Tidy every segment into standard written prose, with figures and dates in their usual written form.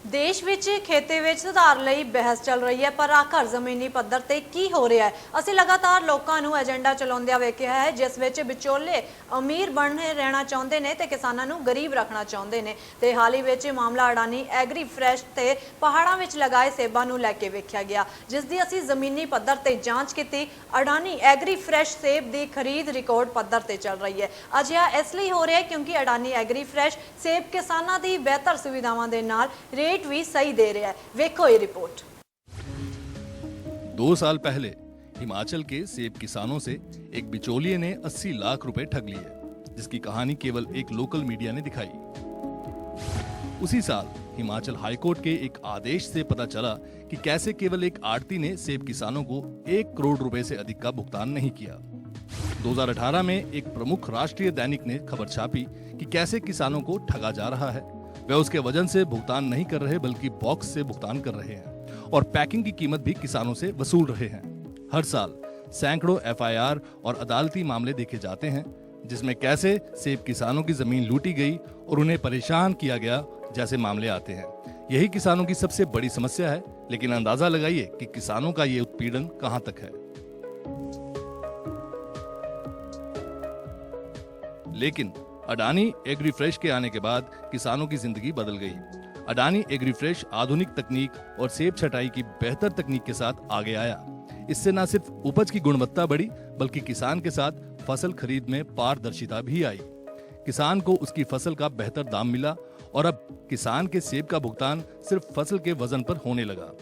देश ਵਿੱਚ ਖੇਤੀ ਵਿੱਚ ਸੁਧਾਰ ਲਈ ਬਹਿਸ ਚੱਲ ਰਹੀ ਹੈ ਪਰ ਆਖਰ ਜ਼ਮੀਨੀ ਪੱਧਰ ਤੇ ਕੀ ਹੋ ਰਿਹਾ ਹੈ। ਅਸੀਂ ਲਗਾਤਾਰ ਲੋਕਾਂ ਨੂੰ ਏਜੰਡਾ ਚਲਾਉਂਦਿਆਂ ਵੇਖਿਆ ਹੈ ਜਿਸ ਵਿੱਚ ਵਿਚੋਲੇ ਅਮੀਰ ਬਣੇ ਰਹਿਣਾ ਚਾਹੁੰਦੇ ਨੇ ਤੇ ਕਿਸਾਨਾਂ ਨੂੰ ਗਰੀਬ ਰੱਖਣਾ ਚਾਹੁੰਦੇ ਨੇ ਤੇ ਹਾਲ ਹੀ ਵਿੱਚ ਮਾਮਲਾ ਅਡਾਨੀ ਐਗਰੀ ਫਰੈਸ਼ ਤੇ ਪਹਾੜਾਂ ਵਿੱਚ ਲਗਾਏ ਸੇਬਾਂ ਨੂੰ ਲੈ ਕੇ ਵੇਖਿਆ ਗਿਆ ਜਿਸ ਦੀ ਅਸੀਂ ਜ਼ਮੀਨੀ ਪੱਧਰ ਤੇ ਜਾਂਚ ਕੀਤੀ। ਅਡਾਨੀ ਐਗਰੀ ਫਰੈਸ਼ ਸੇਬ ਦੀ ਖਰੀਦ ਰਿਕਾਰਡ ਪੱਧਰ ਤੇ ਚੱਲ ਰਹੀ ਹੈ। ਅਜਿਹਾ ਇਸ ਲਈ ਹੋ ਰਿਹਾ ਹੈ ਕਿਉਂਕਿ ਅਡਾਨੀ ਐਗਰੀ ਫਰੈਸ਼ ਸੇਬ ਕਿਸਾਨਾਂ ਦੀ ਬਿਹਤਰ ਸੁਵਿਧਾਵਾਂ ਦੇ ਨਾਲ रेट भी सही दे रहा है। देखो ये रिपोर्ट। 2 साल पहले हिमाचल के सेब किसानों से एक बिचौलिए ने 80 लाख रुपए ठग लिए, जिसकी कहानी केवल एक लोकल मीडिया ने दिखाई। उसी साल हिमाचल हाईकोर्ट के एक आदेश से पता चला कि कैसे केवल एक आड़ती ने सेब किसानों को 1 करोड़ रुपए से अधिक का भुगतान नहीं किया। 2018 में एक प्रमुख राष्ट्रीय दैनिक ने खबर छापी कि कैसे किसानों को ठगा जा रहा है। वे उसके वजन से भुगतान नहीं कर रहे बल्कि बॉक्स से भुगतान कर रहे हैं और पैकिंग की कीमत भी किसानों से वसूल रहे हैं। हर साल सैकड़ों एफआईआर और अदालती मामले देखे जाते हैं जिसमें कैसे सेब किसानों की जमीन लूटी गई और उन्हें परेशान किया गया जैसे मामले आते हैं। यही किसानों की सबसे बड़ी समस्या है, लेकिन अंदाजा लगाइए कि किसानों का ये उत्पीड़न कहां तक है। लेकिन अडानी एग्री फ्रेश के आने के बाद किसानों की जिंदगी बदल गई। अडानी एग्री फ्रेश आधुनिक तकनीक और सेब छटाई की बेहतर तकनीक के साथ आगे आया। इससे न सिर्फ उपज की गुणवत्ता बढ़ी बल्कि किसान के साथ फसल खरीद में पारदर्शिता भी आई। किसान को उसकी फसल का बेहतर दाम मिला और अब किसान के सेब का भुगतान सिर्फ फसल के वजन पर होने लगा,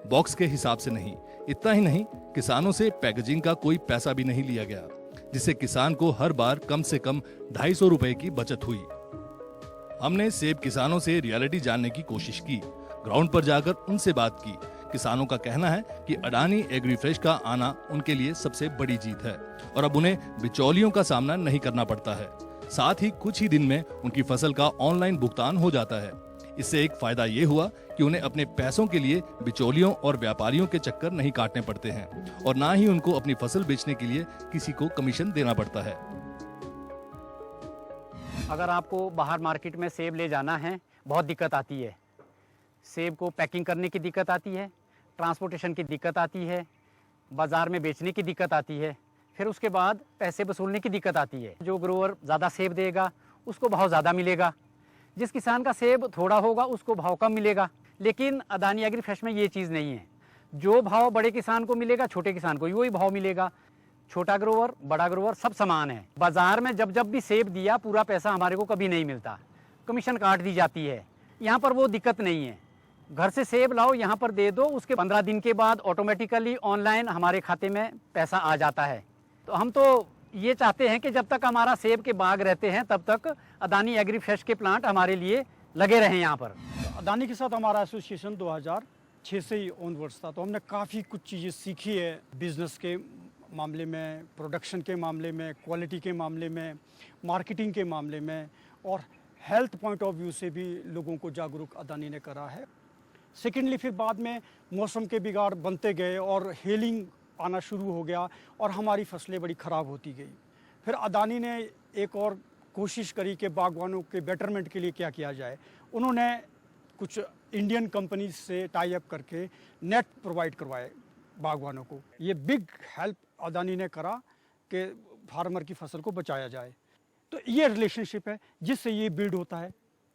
बॉक्स के हिसाब से नहीं। इतना ही नहीं, किसानों से पैकेजिंग का कोई पैसा भी नहीं लिया गया, जिससे किसान को हर बार कम से कम 250 रुपए की बचत हुई। हमने सेब किसानों से रियलिटी जानने की कोशिश की, ग्राउंड पर जाकर उनसे बात की। किसानों का कहना है कि अडानी एग्री फ्रेश का आना उनके लिए सबसे बड़ी जीत है और अब उन्हें बिचौलियों का सामना नहीं करना पड़ता है। साथ ही कुछ ही दिन में उनकी फसल का ऑनलाइन भुगतान हो जाता है। इससे एक फायदा ये हुआ कि उन्हें अपने पैसों के लिए बिचौलियों और व्यापारियों के चक्कर नहीं काटने पड़ते हैं और ना ही उनको अपनी फसल बेचने के लिए किसी को कमीशन देना पड़ता है। अगर आपको बाहर मार्केट में सेब ले जाना है, बहुत दिक्कत आती है। सेब को पैकिंग करने की दिक्कत आती है, ट्रांसपोर्टेशन की दिक्कत आती है, बाज़ार में बेचने की दिक्कत आती है, फिर उसके बाद पैसे वसूलने की दिक्कत आती है। जो ग्रोवर ज़्यादा सेब देगा उसको भाव ज़्यादा मिलेगा, जिस किसान का सेब थोड़ा होगा उसको भाव कम मिलेगा। लेकिन अडानी एग्री फ्रेश में ये चीज़ नहीं है। जो भाव बड़े किसान को मिलेगा छोटे किसान को वही भाव मिलेगा। छोटा ग्रोवर बड़ा ग्रोवर सब समान है। बाजार में जब जब भी सेब दिया पूरा पैसा हमारे को कभी नहीं मिलता, कमीशन काट दी जाती है। यहाँ पर वो दिक्कत नहीं है। घर से सेब लाओ, यहाँ पर दे दो, उसके 15 दिन के बाद ऑटोमेटिकली ऑनलाइन हमारे खाते में पैसा आ जाता है। तो हम तो ये चाहते हैं कि जब तक हमारा सेब के बाग रहते हैं तब तक अडानी एग्री फ्रेश के प्लांट हमारे लिए लगे रहें यहाँ पर। अडानी के साथ हमारा एसोसिएशन 2006 से ही ऑनवर्ड्स था, तो हमने काफ़ी कुछ चीज़ें सीखी है बिज़नेस के मामले में, प्रोडक्शन के मामले में, क्वालिटी के मामले में, मार्केटिंग के मामले में, और हेल्थ पॉइंट ऑफ व्यू से भी लोगों को जागरूक अडानी ने करा है। सेकेंडली फिर बाद में मौसम के बिगाड़ बनते गए और हेलिंग आना शुरू हो गया और हमारी फसलें बड़ी ख़राब होती गई। फिर अडानी ने एक और कोशिश करी कि बागवानों के बेटरमेंट के लिए क्या किया जाए। उन्होंने कुछ इंडियन कंपनीज से टाई अप करके नेट प्रोवाइड करवाए बागवानों को। ये बिग हेल्प अडानी ने करा कि फार्मर की फसल को बचाया जाए। तो ये रिलेशनशिप है जिससे ये बिल्ड होता है,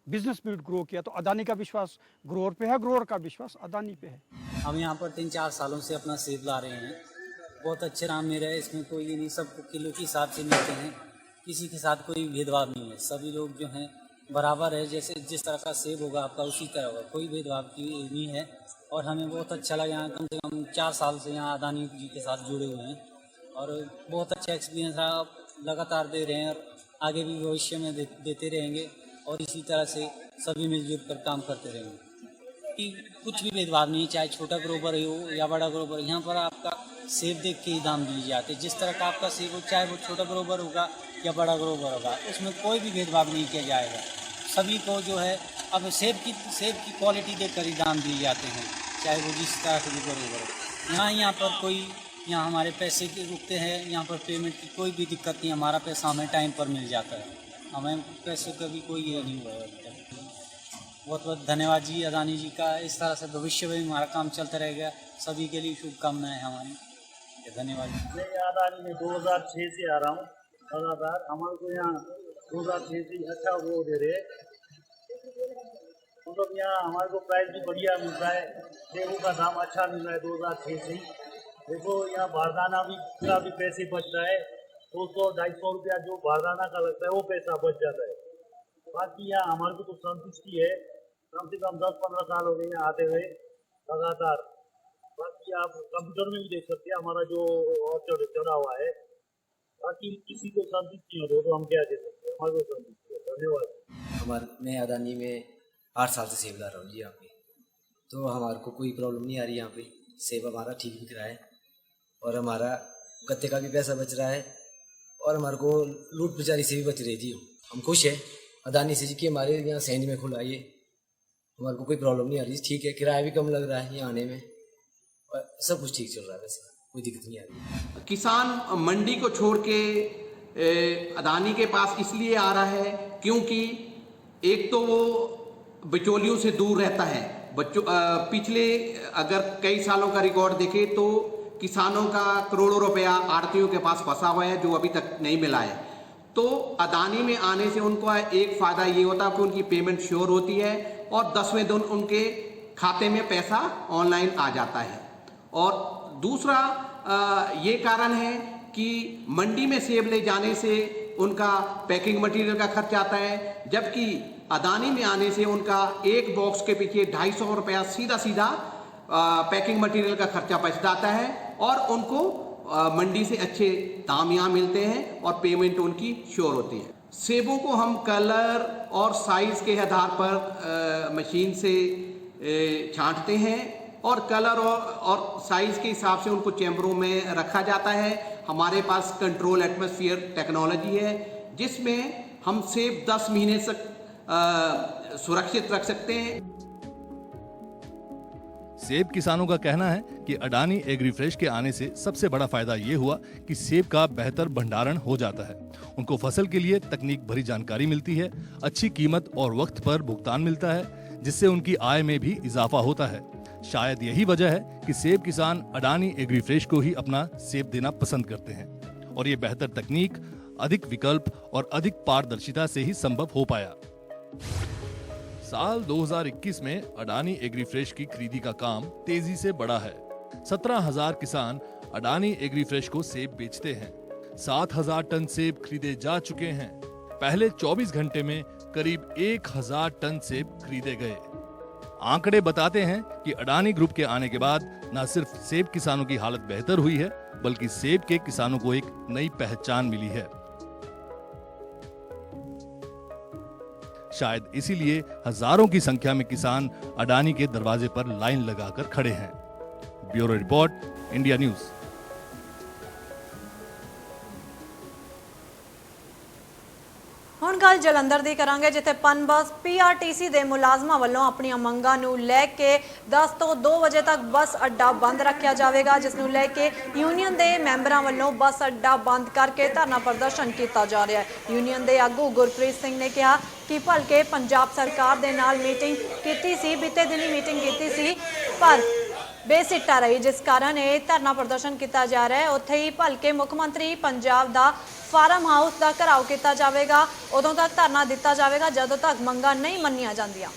बिजनेस बिल्ड ग्रो किया। तो अडानी का विश्वास ग्रोअर पे है, ग्रोअर का विश्वास अडानी पे है। हम यहाँ पर 3-4 सालों से अपना सेब ला रहे हैं, बहुत अच्छे दाम में रहे। इसमें कोई ये नहीं, सबको किलो के हिसाब से मिलते हैं, किसी के साथ कोई भेदभाव नहीं है। सभी लोग जो हैं बराबर है, जैसे जिस तरह का सेब होगा आपका उसी तरह होगा, कोई भेदभाव की नहीं है। और हमें बहुत अच्छा लगा, यहाँ कम से कम 4 साल से यहाँ अडानी जी के साथ जुड़े हुए हैं और बहुत अच्छा एक्सपीरियंस रहा। लगातार दे रहे हैं और आगे भी भविष्य में देते रहेंगे और इसी तरह से सभी मिलजुल कर काम करते रहेंगे कि कुछ भी भेदभाव नहीं, चाहे छोटा ग्रोवर हो या बड़ा ग्रोवर। यहाँ पर आपका सेब देख के ही दाम दिए जाते हैं। जिस तरह का आपका सेब हो, चाहे वो छोटा ग्रोवर होगा या बड़ा ग्रोवर होगा, उसमें कोई भी भेदभाव नहीं किया जाएगा। सभी को जो है अब सेब की क्वालिटी देखकर ही दाम दिए जाते हैं, चाहे वो जिस तरह से भी ग्रोवर हो। यहाँ पर कोई यहाँ हमारे पैसे के रुकते हैं, यहाँ पर पेमेंट की कोई भी दिक्कत नहीं, हमारा पैसा हमें टाइम पर मिल जाता है। हमें पैसे का भी कोई ये नहीं हुआ है। बहुत बहुत धन्यवाद जी अदानी जी का। इस तरह से भविष्य में हमारा काम चलता रहेगा। सभी के लिए शुभकामनाएं हमारी। धन्यवाद। मैं अदानी में 2006 से आ रहा हूँ लगातार। हमारे को यहाँ 2006 से अच्छा वो दे रहे, मतलब यहाँ हमारे को प्राइस भी बढ़िया मिलता है, सेबों का दाम अच्छा मिल रहा है 2006 से ही। देखो यहाँ बारदाना भी पूरा भी पैसे बचता है, 200-250 रुपया जो बारदाना का लगता है वो पैसा बच जाता है। बाकी यहाँ हमारे को तो संतुष्टि है, कम से कम 10-15 साल हो गए यहाँ आते हुए लगातार। बाकी आप कंप्यूटर में भी देख सकते हैं हमारा जो और चढ़ा हुआ है। बाकी किसी को संतुष्टि हो तो हम क्या दे सकते हैं, हमारे को संतुष्टि है। धन्यवाद। मैं अदानी में 8 साल से सेब ला रहा हूँ जी यहाँ पे, तो हमारे को कोई प्रॉब्लम नहीं आ रही। यहाँ पे सेब हमारा ठीक बिक रहा है और हमारा गत्ते का भी पैसा बच रहा है और हमारे को लूट बेचारी से भी बच रही थी। हम खुश हैं अदानी से जी कि हमारे यहाँ सैंड में खुला ये, हमारे को कोई प्रॉब्लम नहीं आ रही। ठीक है, किराया भी कम लग रहा है यहाँ आने में और सब कुछ ठीक चल रहा है, वैसे कोई दिक्कत नहीं आ रही। किसान मंडी को छोड़ के अदानी के पास इसलिए आ रहा है क्योंकि एक तो वो बिचौलियों से दूर रहता है। पिछले अगर कई सालों का रिकॉर्ड देखें तो किसानों का करोड़ों रुपया आड़तियों के पास फंसा हुआ है जो अभी तक नहीं मिला है। तो अदानी में आने से उनको एक फ़ायदा ये होता है कि उनकी पेमेंट श्योर होती है और 10वें दिन उनके खाते में पैसा ऑनलाइन आ जाता है। और दूसरा ये कारण है कि मंडी में सेब ले जाने से उनका पैकिंग मटेरियल का खर्च आता है, जबकि अदानी में आने से उनका एक बॉक्स के पीछे 250 रुपया सीधा पैकिंग मटेरियल का खर्चा बच जाता है और उनको मंडी से अच्छे दाम यहाँ मिलते हैं और पेमेंट उनकी श्योर होती है। सेबों को हम कलर और साइज़ के आधार पर मशीन से छांटते हैं और कलर और साइज़ के हिसाब से उनको चैम्बरों में रखा जाता है। हमारे पास कंट्रोल एटमॉस्फेयर टेक्नोलॉजी है जिसमें हम सेब 10 महीने तक सुरक्षित रख सकते हैं। सेब किसानों का कहना है कि अडानी एग्रीफ्रेश के आने से सबसे बड़ा फायदा ये हुआ कि सेब का बेहतर भंडारण हो जाता है। उनको फसल के लिए तकनीक भरी जानकारी मिलती है, अच्छी कीमत और वक्त पर भुगतान मिलता है, जिससे उनकी आय में भी इजाफा होता है। शायद यही वजह है कि सेब किसान अडानी एग्रीफ्रेश को ही अपना सेब देना पसंद करते हैं और ये बेहतर तकनीक, अधिक विकल्प और अधिक पारदर्शिता से ही संभव हो पाया। साल 2021 में अडानी एग्रीफ्रेश की खरीदी का काम तेजी से बढ़ा है। 17,000 किसान अडानी एग्रीफ्रेश को सेब बेचते हैं। 7,000 टन सेब खरीदे जा चुके हैं। पहले 24 घंटे में करीब 1,000 टन सेब खरीदे गए। आंकड़े बताते हैं कि अडानी ग्रुप के आने के बाद न सिर्फ सेब किसानों की हालत बेहतर हुई है, बल्कि सेब के किसानों को एक नई पहचान मिली है। शायद इसीलिए हजारों की संख्या में किसान अडानी के दरवाजे पर लाइन लगाकर खड़े हैं। Bureau report, India news. ਹੁਣ ਗੱਲ ਜਲੰਧਰ ਦੀ ਕਰਾਂਗੇ, ਜਿੱਥੇ ਪਨਬਸ ਪੀਆਰਟੀਸੀ ਦੇ ਮੁਲਾਜ਼ਮਾਂ ਵੱਲੋਂ ਆਪਣੀਆਂ ਮੰਗਾਂ ਨੂੰ ਲੈ ਕੇ 10 ਤੋਂ 2 ਵਜੇ ਤੱਕ ਬੱਸ ਅੱਡਾ ਬੰਦ ਰੱਖਿਆ ਜਾਵੇਗਾ, ਜਿਸ ਨੂੰ ਲੈ ਕੇ ਯੂਨੀਅਨ ਦੇ ਮੈਂਬਰਾਂ ਵੱਲੋਂ ਬੱਸ ਅੱਡਾ ਬੰਦ ਕਰਕੇ ਧਰਨਾ ਪ੍ਰਦਰਸ਼ਨ ਕੀਤਾ ਜਾ ਰਿਹਾ ਹੈ। ਯੂਨੀਅਨ ਦੇ ਆਗੂ ਗੁਰਪ੍ਰੀਤ ਸਿੰਘ ਨੇ ਕਿਹਾ ਕਿ ਭਲਕੇ ਪੰਜਾਬ ਸਰਕਾਰ ਦੇ ਨਾਲ ਮੀਟਿੰਗ ਕੀਤੀ ਸੀ, ਬੀਤੇ ਦਿਨੀ ਮੀਟਿੰਗ ਕੀਤੀ ਸੀ, ਪਰ बेसिट्टा रही, जिस कारण ये धरना प्रदर्शन किया जा रहा है। उत्थे ही भलके मुख्य मंत्री पंजाब का फार्म हाउस का घेराव किया जाएगा, उदों तक धरना दिता जाएगा जदों तक मंगां नहीं मन्नियां जांदियां।